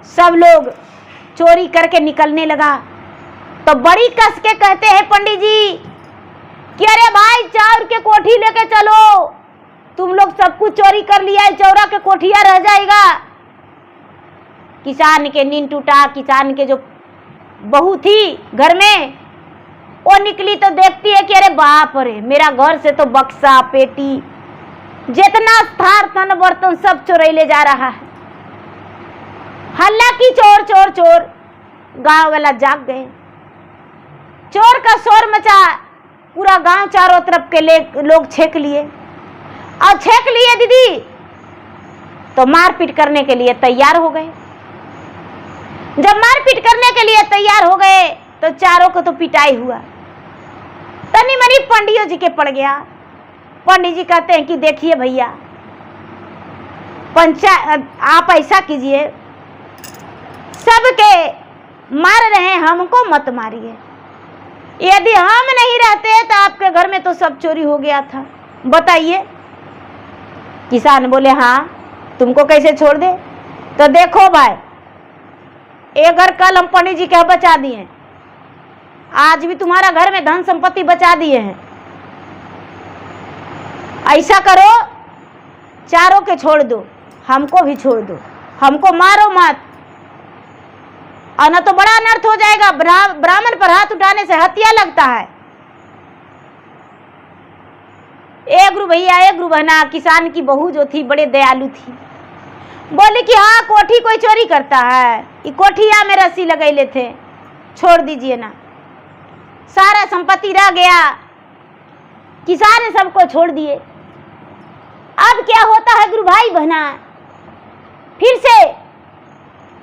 सब लोग चोरी करके निकलने लगा तो बड़ी कस के कहते हैं पंडित जी कि अरे भाई चाउर के कोठी लेके चलो, तुम लोग सब कुछ चोरी कर लिया है, चौरा के कोठिया रह जाएगा। किसान के नींद टूटा। किसान के जो बहू थी घर में, वो निकली तो देखती है कि अरे बाप रे, मेरा घर से तो बक्सा, पेटी, जितना थार तन बर्तन सब चोरी ले जा रहा है। हल्ला की चोर चोर चोर, गांव वाला जाग गए, चोर का शोर मचा, पूरा गांव चारों तरफ के लोग छेक लिए और छेक लिए दीदी तो मारपीट करने के लिए तैयार हो गए। जब मारपीट करने के लिए तैयार हो गए तो चारों को तो पिटाई हुआ, तनी मनी पंडित जी के पड़ गया। पंडित जी कहते हैं कि देखिए भैया, आप ऐसा कीजिए, सबके मार रहे हैं, हमको मत मारिए। यदि हम नहीं रहते तो आपके घर में तो सब चोरी हो गया था, बताइए। किसान बोले हाँ, तुमको कैसे छोड़ दे। तो देखो भाई, अगर कल हम पंडित जी के बचा दिए, आज भी तुम्हारा घर में धन संपत्ति बचा दिए हैं, ऐसा करो चारों के छोड़ दो, हमको भी छोड़ दो, हमको मारो मत, और न तो बड़ा अनर्थ हो जाएगा। ब्राह्मण पर हाथ उठाने से हत्या लगता है। एक गुरु भैया, एक गुरु बहना, किसान की बहू जो थी बड़े दयालु थी, बोली कि हाँ कोठी कोई चोरी करता है, ये कोठिया में रस्सी लगैले थे, छोड़ दीजिए ना। सारा संपत्ति रह गया, किसान ने सबको छोड़ दिए। अब क्या होता है गुरु भाई बहना, फिर से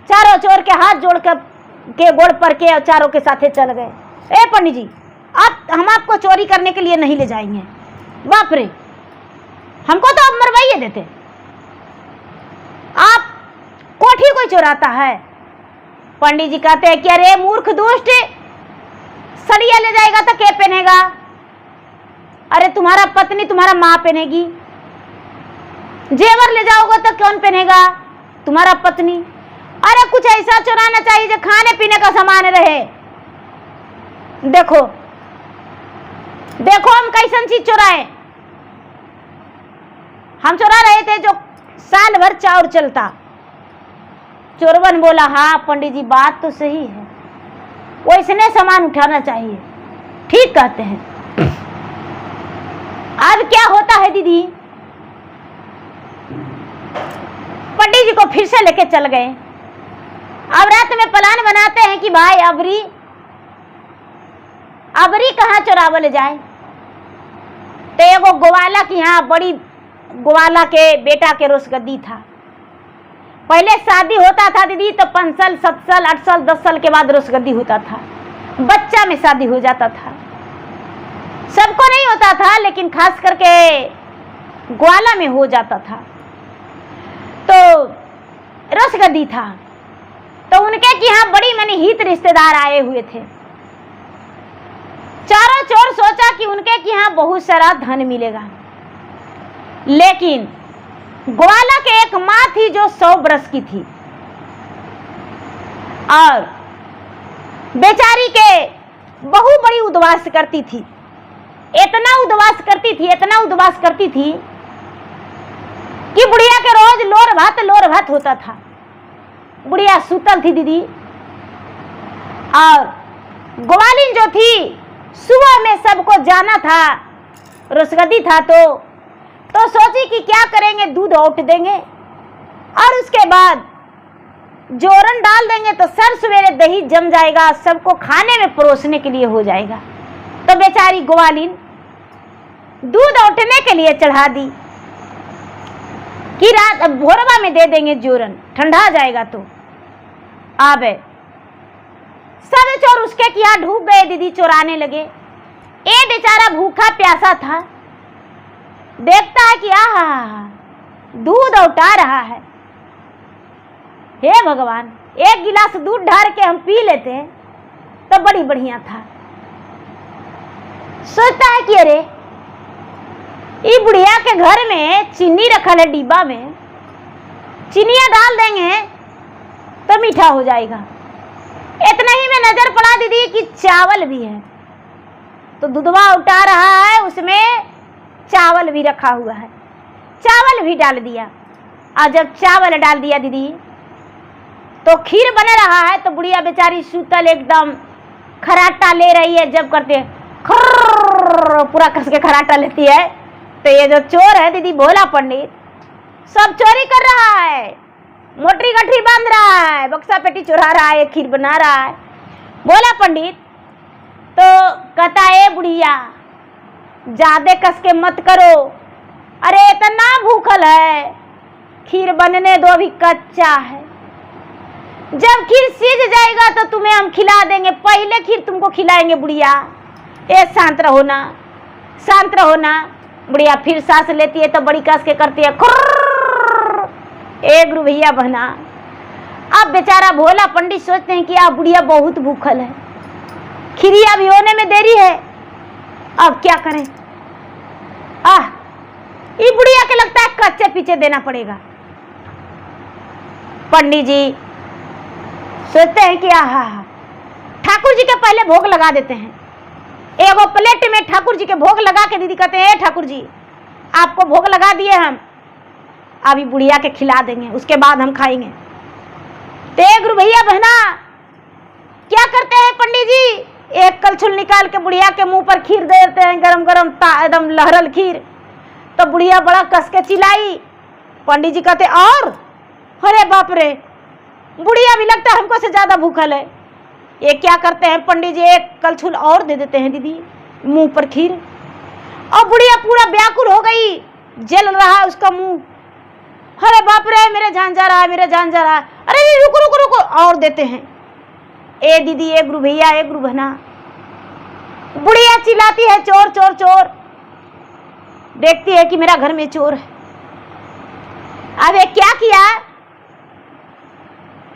चारों चोर के हाथ जोड़ के गोड़ पर के और चारों के साथे चल गए। ए पंडित जी, हम आपको चोरी करने के लिए नहीं ले जाएंगे। बाप रे, हमको तो आप मरवाइए देते, आप कोठी कोई चोराता है। पंडित जी कहते हैं कि अरे मूर्ख दुष्ट, सड़िया ले जाएगा तो क्या पहनेगा? अरे तुम्हारा पत्नी तुम्हारा माँ पहनेगी, जेवर ले जाओगे तो कौन पहनेगा? तुम्हारा पत्नी। अरे कुछ ऐसा चुराना चाहिए जो खाने पीने का सामान रहे, देखो देखो हम कैसन चीज चुराए। हम चुरा रहे थे जो साल भर चाउर चलता। चोरवन बोला, हाँ पंडित जी बात तो सही है, वैसने सामान उठाना चाहिए, ठीक कहते हैं। अब क्या होता है दीदी, पंडित जी को फिर से लेके चल गए। अब रात में प्लान बनाते हैं कि भाई अबरी कहाँ चुरावल जाए। तो एगो ग्वाला की यहाँ, बड़ी ग्वाला के बेटा के रोसगद्दी था। पहले शादी होता था दीदी तो 5 साल 7 साल 8 साल 10 साल के बाद रोसगद्दी होता था, बच्चा में शादी हो जाता था। सबको नहीं होता था, लेकिन खास करके ग्वाला में हो जाता था। तो रोसगद्दी था, तो उनके कि यहाँ बड़ी मनी हित रिश्तेदार आए हुए थे। चारों चोर सोचा कि उनके कि यहाँ बहुत सारा धन मिलेगा, लेकिन ग्वाला के एक माँ थी जो 100 बरस की थी और बेचारी के बहु बड़ी उद्वास करती थी। इतना उद्वास करती थी कि बुढ़िया के रोज लोर भात होता था। बुढ़िया सुतल थी दीदी, और ग्वालिन जो थी सुबह में सबको जाना था, रोसगद्दी था तो सोची कि क्या करेंगे, दूध औट देंगे और उसके बाद जोरन डाल देंगे तो सर सवेरे दही जम जाएगा, सबको खाने में परोसने के लिए हो जाएगा। तो बेचारी ग्वालिन दूध औटने के लिए चढ़ा दी कि रात भोरवा में दे देंगे जोरन, ठंडा जाएगा। तो आबे सब चोर उसके यहाँ ढूक गए दीदी, चोराने लगे। ए बेचारा भूखा प्यासा था, देखता है कि दूध औटा रहा है। हे भगवान, एक गिलास दूध ढार के हम पी लेते तो बड़ी बढ़िया था। सोचता है कि अरे ये बुढ़िया के घर में चीनी रखल है डिब्बा में, चीनिया डाल देंगे तो मीठा हो जाएगा। इतना ही में नजर पड़ा दीदी कि चावल भी है, तो दूधवा उठा रहा है, उसमें चावल भी रखा हुआ है, चावल भी डाल दिया। और जब चावल डाल दिया दीदी तो खीर बन रहा है। तो बुढ़िया बेचारी सूतल एकदम खराटा ले रही है। जब करते पूरा कस के खराटा लेती है, तो ये जो चोर है दीदी भोला पंडित, सब चोरी कर रहा है, मोटरी गठरी बांध रहा है, बक्सा पेटी चुरा रहा है, खीर बना रहा है। भोला पंडित तो कहता है, बुढ़िया ज्यादा कस के मत करो, अरे इतना भूखल है, खीर बनने दो, अभी कच्चा है, जब खीर सीज जाएगा तो तुम्हें हम खिला देंगे, पहले खीर तुमको खिलाएंगे। बुढ़िया ए शांत रहो ना, शांत रहो ना। बुढ़िया फिर सांस लेती है तो बड़ी कस के करती है, एक भैया बहना। अब बेचारा भोला पंडित सोचते हैं कि आप बुढ़िया बहुत भूखल है, खिरिया भी होने में देरी है, अब क्या करें। ये बुढ़िया के लगता है कच्चे पीछे देना पड़ेगा। पंडित जी सोचते हैं कि ठाकुर जी के पहले भोग लगा देते हैं। एगो प्लेट में ठाकुर जी के भोग लगा के दीदी कहते हैं, ठाकुर जी आपको भोग लगा दिए हम, अभी बुढ़िया के खिला देंगे, उसके बाद हम खाएंगे। तो भैया बहना क्या करते हैं पंडित जी, एक कलछुल निकाल के बुढ़िया के मुंह पर खीर दे देते हैं, गरम गरम एकदम लहरल खीर। तो बुढ़िया बड़ा कस के चिल्लाई। पंडित जी कहते और, अरे बाप रे, बुढ़िया भी लगता है हमको से ज्यादा भूखल है। ये क्या करते हैं पंडित जी, एक कलछुल और दे देते हैं दीदी मुंह पर खीर, और बुढ़िया पूरा व्याकुल हो गई, जल रहा है उसका मुंह। अरे बाप रे, मेरे जान जा रहा है, मेरे जान जा रहा है। अरे रुको रुको रुको, और देते हैं। ए दीदी, ए गुरु भैया, ए गुरु बहना, बुढ़िया चिल्लाती है, चोर चोर चोर। देखती है कि मेरा घर में चोर है। अब ये क्या किया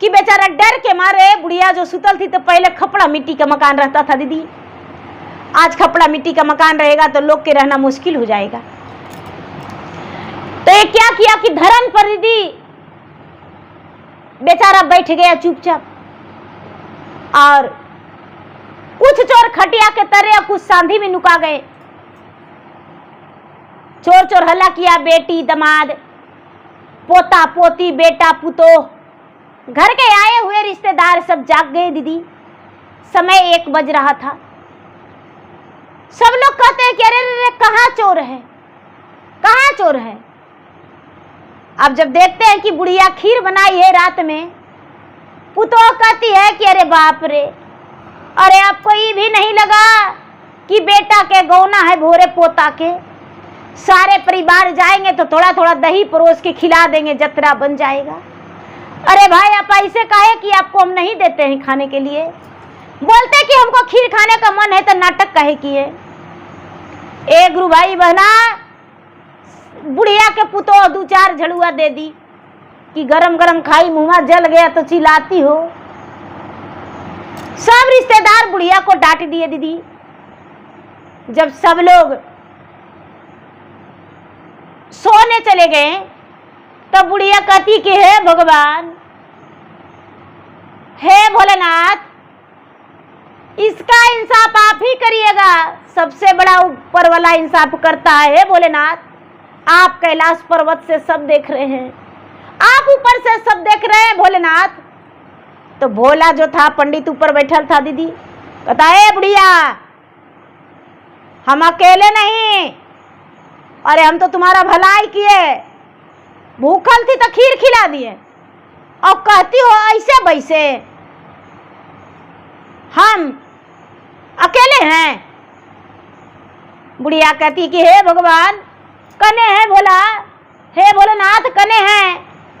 कि बेचारा डर के मारे, बुढ़िया जो सुतल थी, तो पहले खपड़ा मिट्टी का मकान रहता था दीदी, आज खपड़ा मिट्टी का मकान रहेगा तो लोग के रहना मुश्किल हो जाएगा। तो ये क्या किया कि धरन पर दीदी बेचारा बैठ गया चुपचाप, और कुछ चोर खटिया के तरे और कुछ सांधी में नुका गए। चोर चोर हल्ला किया, बेटी दमाद, पोता पोती, बेटा पुतोह, घर के आए हुए रिश्तेदार सब जाग गए। दीदी समय 1 बज रहा था। सब लोग कहते हैं कि अरे रे कहाँ चोर है, कहाँ चोर है। अब जब देखते हैं कि बुढ़िया खीर बनाई है रात में, पुतोह कहती है कि अरे बाप रे, अरे आपको ये भी नहीं लगा कि बेटा के गौना है भोरे पोता के, सारे परिवार जाएंगे तो थोड़ा थोड़ा दही परोस के खिला देंगे, जतरा बन जाएगा। अरे भाई आप ऐसे काहे कि आपको हम नहीं देते हैं खाने के लिए, बोलते कि हमको खीर खाने का मन है तो नाटक काहे किए। एक गुरु भाई बहना बुढ़िया के पुतोह 2-4 झड़ुआ दे दी कि गरम गरम खाई, मुंह जल गया तो चिल्लाती हो। सब रिश्तेदार बुढ़िया को डांट दिए। दीदी जब सब लोग सोने चले गए तो बुढ़िया कहती कि हे भगवान, हे भोलेनाथ, इसका इंसाफ आप ही करिएगा। सबसे बड़ा ऊपर वाला इंसाफ करता है। हे भोलेनाथ, आप कैलाश पर्वत से सब देख रहे हैं, आप ऊपर से सब देख रहे हैं भोलेनाथ। तो भोला जो था पंडित ऊपर बैठल था। दीदी कहता है बुढ़िया, हम अकेले नहीं, अरे हम तो तुम्हारा भलाई किए, भूखल थी तो खीर खिला दिए और कहती हो ऐसे वैसे हम अकेले हैं। बुढ़िया कहती कि हे भगवान, कने हैं भोला, हे भोलेनाथ कने हैं,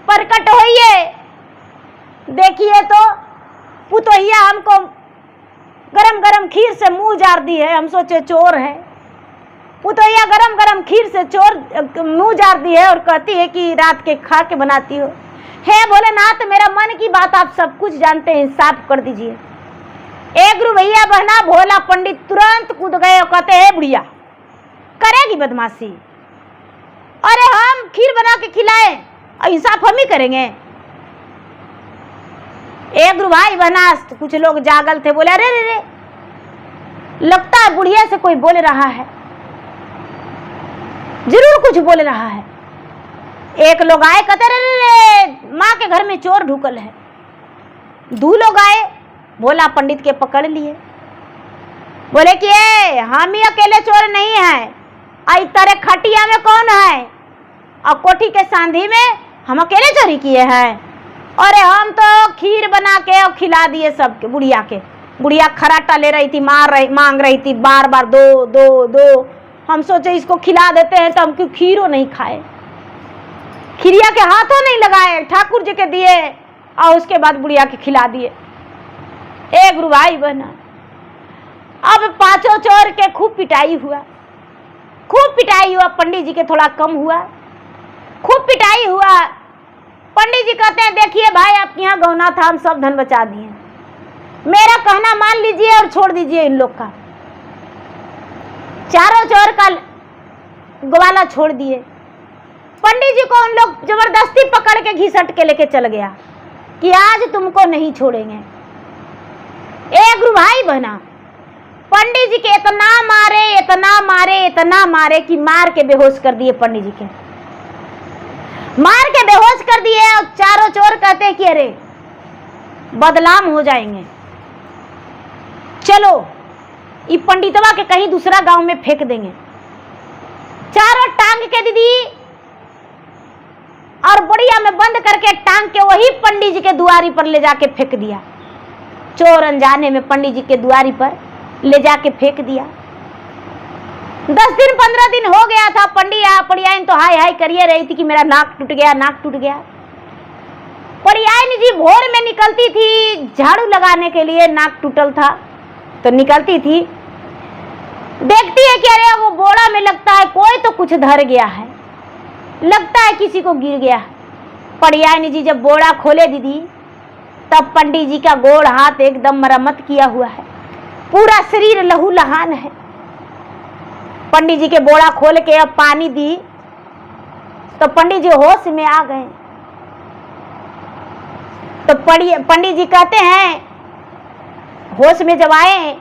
प्रकट होइए। देखिए तो पुतोहिया हमको गरम गरम खीर से मुंह जार दी है, हम सोचे चोर है। पुतोहिया गरम गरम खीर से चोर मुंह जार दी है और कहती है कि रात के खा के बनाती हो। हे भोलेनाथ, मेरा मन की बात आप सब कुछ जानते हैं, साफ कर दीजिए। एक गुरु भैया बहना भोला पंडित तुरंत कूद गए और कहते हैं बुढ़िया करेगी बदमाशी, अरे हम खीर बना के खिलाए और इंसाफ हम ही करेंगे। एक गुरु भाई बहना कुछ लोग जागल थे, बोले अरे रे रे, लगता है बुढ़िया से कोई बोल रहा है, जरूर कुछ बोल रहा है। एक लोग आए, कहते रे रे माँ के घर में चोर ढुकल है। 2 लोग आए, भोला पंडित के पकड़ लिए, बोले कि हम ही अकेले चोर नहीं है, आई तारे खटिया में कौन है और कोठी के सांधी में हम अकेले चोरी किए हैं। अरे हम तो खीर बना के और खिला दिए सबके। बुढ़िया के बुढ़िया खराटा ले रही थी, मांग रही थी बार बार, दो दो दो। हम सोचे इसको खिला देते हैं तो हम क्यों खीरो नहीं खाए, खीरिया के हाथों नहीं लगाए, ठाकुर जी के दिए और उसके बाद बुढ़िया के खिला दिए। एक गुरु भाई बना, अब 5 चोर के खूब पिटाई हुआ, खूब पिटाई हुआ। पंडित जी के थोड़ा कम हुआ, खूब पिटाई हुआ। पंडित जी कहते हैं देखिए भाई, आपके यहाँ गौना था, हम सब धन बचा दिए, मेरा कहना मान लीजिए और छोड़ दीजिए इन लोग का। चारों चोर का ग्वाला छोड़ दिए। पंडित जी को उन लोग जबरदस्ती पकड़ के घिसट के लेके चल गया कि आज तुमको नहीं छोड़ेंगे। एक गुरु भाई बहना, पंडित जी के इतना मारे, इतना मारे, इतना मारे कि मार के बेहोश कर दिए। पंडित जी के मार के बेहोश कर दिए और चारों चोर कहते कि अरे बदनाम हो जाएंगे, चलो ये पंडितवा के कहीं दूसरा गांव में फेंक देंगे। चारों टांग के दीदी और बढ़िया में बंद करके टांग के वही पंडित जी के दुआरी पर ले जाके फेंक दिया। चोर अनजाने में पंडित जी के दुआरी पर ले जाके फेंक दिया। 10 दिन 15 दिन हो गया था। पड़ियाइन तो हाय हाय करिए रही थी कि मेरा नाक टूट गया, नाक टूट गया। पड़ियाइन जी भोर में निकलती थी झाड़ू लगाने के लिए, नाक टूटल था तो निकलती थी, देखती है कि अरे वो बोड़ा में लगता है कोई तो कुछ धर गया है, लगता है किसी को गिर गया। पड़ियाइन जी जब बोड़ा खोले दीदी, तब पंडित जी का गोड़ हाथ एकदम मरम्मत किया हुआ है, पूरा शरीर लहू लहान है। पंडित जी के बोड़ा खोल के अब पानी दी तो पंडित जी होश में आ गए। तो पंडित जी कहते हैं, होश में जब आए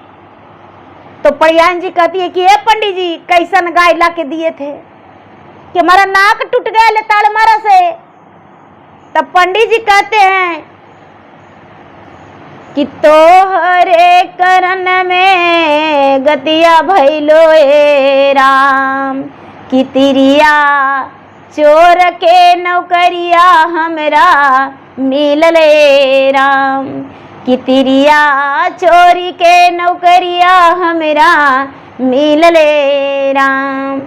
तो प्रयान जी कहती है कि हे पंडित जी कैसन गाय ला के दिए थे कि हमारा नाक टूट गया ले ताल मारा से। तब पंडित जी कहते हैं कि तोहरे करन में गतिया भैलो ए राम, कि तिरिया चोर के नौकरिया हमरा मिलले राम, कि तिरिया चोरी के नौकरिया हमरा मिलले राम।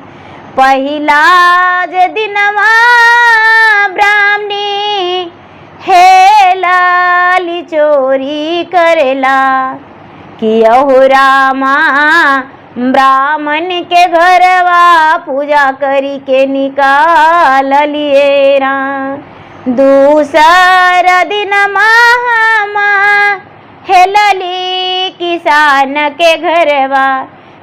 पहिला जे दिनवा ब्राह्मणी हेलाली चोरी करेला, कि अहो रामा ब्राह्मण के घरवा पूजा करी के निकाल लिए राम। दूसरा दिन महामा हेलली किसान के घरवा,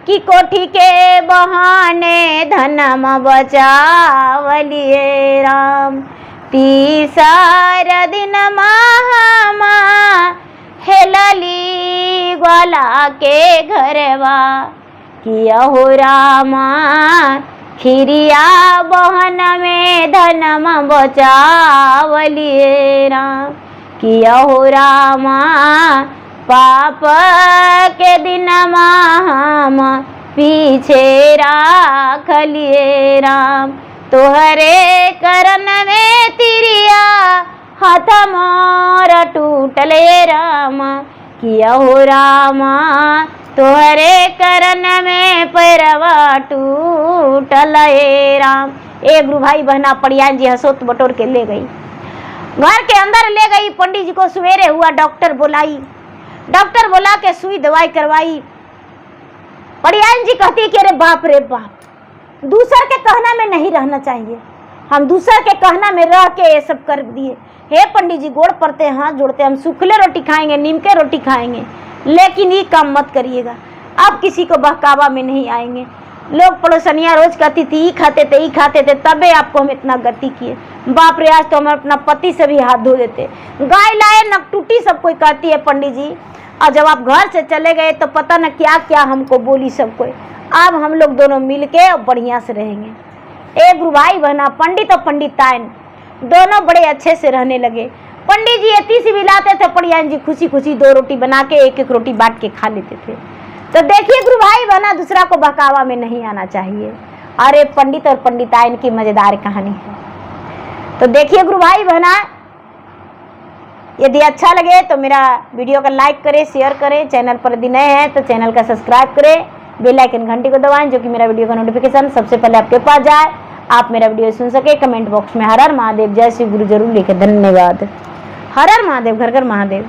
कि कोठी के बहाने धनम बचावलिए राम। तीसरा दिन महामा हेलली ग्वाला के घरवा, कि अहो रामा खिरिया बहन में धनम बचावलिए राम, कि अहो रामा पाप के दिन हम पीछे राखलिए राम। तोहरे करन में तिरिया हाथ मोर टूटले राम, कि अहो रामा तोहरे करन में पैरवा टूटले राम। एक गुरु भाई बहना प्रयान जी हंसोत बटोर के ले गई, घर के अंदर ले गई। पंडित जी को सवेरे हुआ, डॉक्टर बुलाई, डॉक्टर बुला के सुई दवाई करवाई। प्रयान जी कहती कि अरे बाप रे बाप, दूसर के कहना में नहीं रहना चाहिए, हम दूसर के कहना में रह के ये सब कर दिए। हे पंडित जी गोड़ पड़ते हैं, हाथ जोड़ते हैं, हम सूखले रोटी खाएंगे, नीम के रोटी खाएंगे, लेकिन ये काम मत करिएगा। आप किसी को बहकावा में नहीं आएंगे। लोग पड़ोसनिया रोज कहती थी ई खाते थे, तबे आपको हम इतना गति किए। बाप रे आज तो हम अपना पति से भी हाथ धो देते। गाय लाए नकटूटी सब कोई कहती है पंडित जी, और जब आप घर से चले गए तो पता न क्या क्या हमको बोली सब कोई। अब हम लोग दोनों मिलके और बढ़िया से रहेंगे। एक गुरु भाई बहना पंडित और पंडिताइन दोनों बड़े अच्छे से रहने लगे। पंडित जी इतनी सी मिलाते थे, प्रयान जी खुशी खुशी 2 रोटी बना के एक एक रोटी बांट के खा लेते थे। तो देखिए गुरु भाई बहना दूसरा को बहकावा में नहीं आना चाहिए। अरे पंडित और पंडिताइन की मजेदार कहानी है। तो देखिए गुरु भाई बहना, यदि अच्छा लगे तो मेरा वीडियो का लाइक करें, शेयर करें। चैनल पर यदि नए हैं तो चैनल का सब्सक्राइब करें, बेल आइकन घंटी को दबाएं, जो कि मेरा वीडियो का नोटिफिकेशन सबसे पहले आपके पास जाए, आप मेरा वीडियो सुन सके। कमेंट बॉक्स में हर हर महादेव, जय श्री गुरु जरूर लिखें। धन्यवाद। हर हर महादेव, घर घर महादेव।